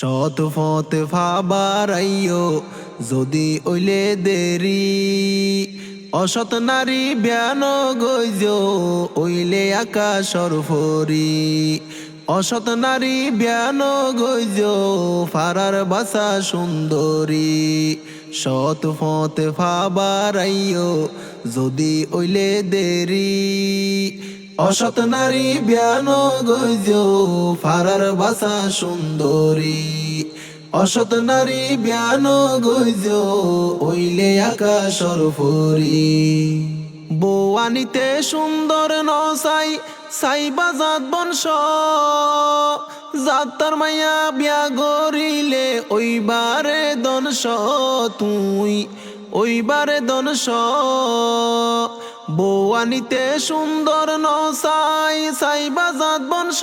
সৎ পথ ফাবারাইও যদি ওইলে দেরি, অসৎ নারী ব্যান গইজ ওইলে আকাশর ফরি। অসৎ নারী ব্যান গইজ ফারার বাসা সুন্দরী। সৎ পথ ফাবারাইও যদি ওইলে দেরি, অসৎ নারী ব্যান গইজ ফারার বাসা সুন্দরী। অসৎ নারী ব্যান গইজ ওইলে আকাশর ফরি। বৌয়ানিতে সুন্দর নসাই সাইবা জাত বংশ, জাতার মাইয়া বিয়া গরিলে ওইবারে দনস তুই, ওইবারে দনস। বৌয়ানিতে সুন্দর নসাই সাইবা জাত বংশ,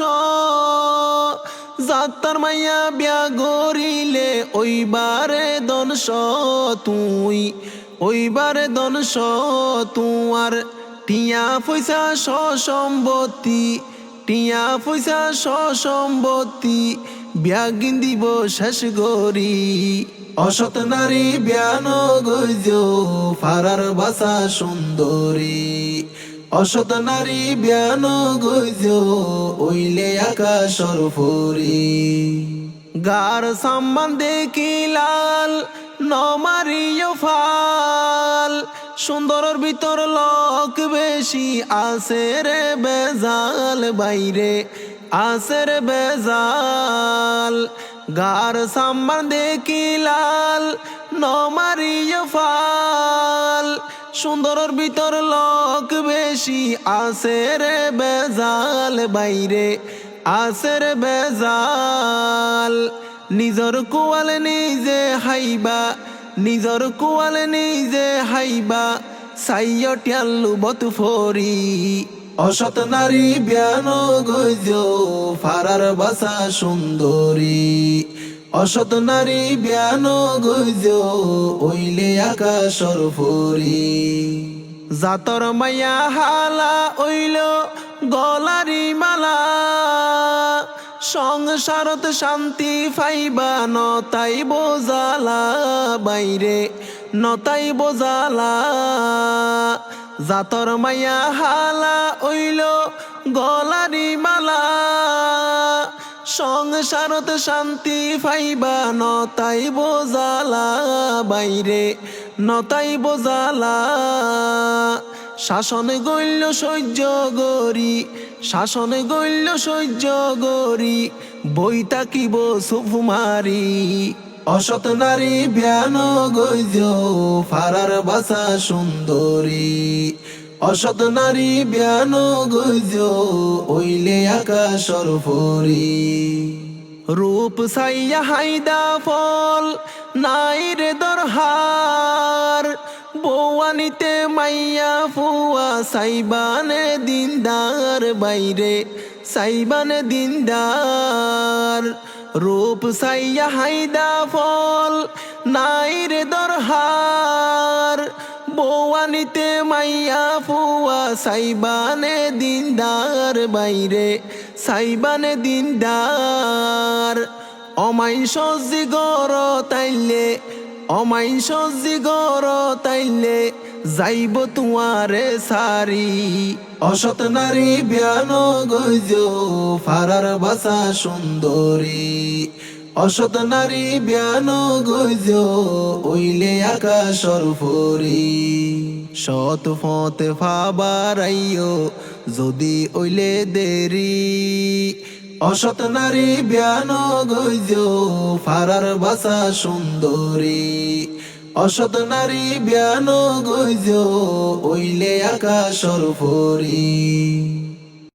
জাতার মাইয়া বিয়া গরিলে ওইবারে দনস তুই, ওইবারে দনস। তুয়ার টিয়া পয়সা সম্পত্তি, টিয়া পয়সা সম্পত্তি বিয়া গিন্দিব শেষ গরি। অসৎ নারী ব্যান গইজ ফারার বাসা সুন্দরী। অসৎ নারী ব্যান গইজ ওইলে আকাশর ফরি। গার সাম্মান দেখি লাল নমারিও ফাল, সুন্দরের ভিতর লোক বেশি আছে রে বেজাল, বাইরে আছে রে বেজাল। গার সাম্মান দেখি লাল নমারিও ফাল, সুন্দরের ভিতর লোক বেশি আছে রে বেজাল, বাইরে আছে রে বেজাল। নিজর কুয়ালে নিজে হাইবা, নিজর কুয়ালে নিজে হাইবা সাইয় টিয়াল্লু বত ফরি। অসৎ নারী ব্যান গইজ ফারার বাসা সুন্দরী। অসৎ নারী ব্যান গইজ ওইলে আকাশর ফরি। জাতর মাইয়া হালা ওইল গলারি মালা, সংসারত শান্তি ফাইবা নতাই বোজালা, বাইরে নতাই বোজালা। জাতর মাইয়া হালা ওইল গলারি মালা, সংসারত শান্তি ফাইবা নতাই বোজালা, বাইরে নতাই বোজালা। শাসন গইল সহ্য গরি, শাসন গইল সহ্য গরি বই তাকিব সুফুমারি। অসৎ নারী ব্যান গইজ ফারার বাসা সুন্দরী। অসৎ নারী ব্যান গইজ ওইলে আকাশর ফরি। রূপ সাইয়া হাইদা ফল নাই রে দরহার, বৌয়ানিতে মাইয়া ফুয়া সাইবানে দিনদার, বাইরে সাইবানে দিনদার। রূপ সাইয়া হাইদা ফল নাই রে দরহার, বৌয়ানিতে মাইয়া ফুয়া সাইবানে দিনদার, বাইরে সাইবানে দিনদার। অমাইন সজ্জি গর তাইলে, অমাইন সজ্জি গর তাইলে যাইব তুয়ারে সারি। অসৎ নারী ব্যান গইজ ফারার বাসা সুন্দরী। অসৎ নারী ব্যান গইজ ওইলে আকাশর ফরি। সৎ পথ ফাবারাইও যদি ওইলে দেরি, অসৎ নারী ব্যান গইজ ফারার বাসা সুন্দরী। অসৎ নারী ব্যান গইজ ওইলে আকাশর ফরি।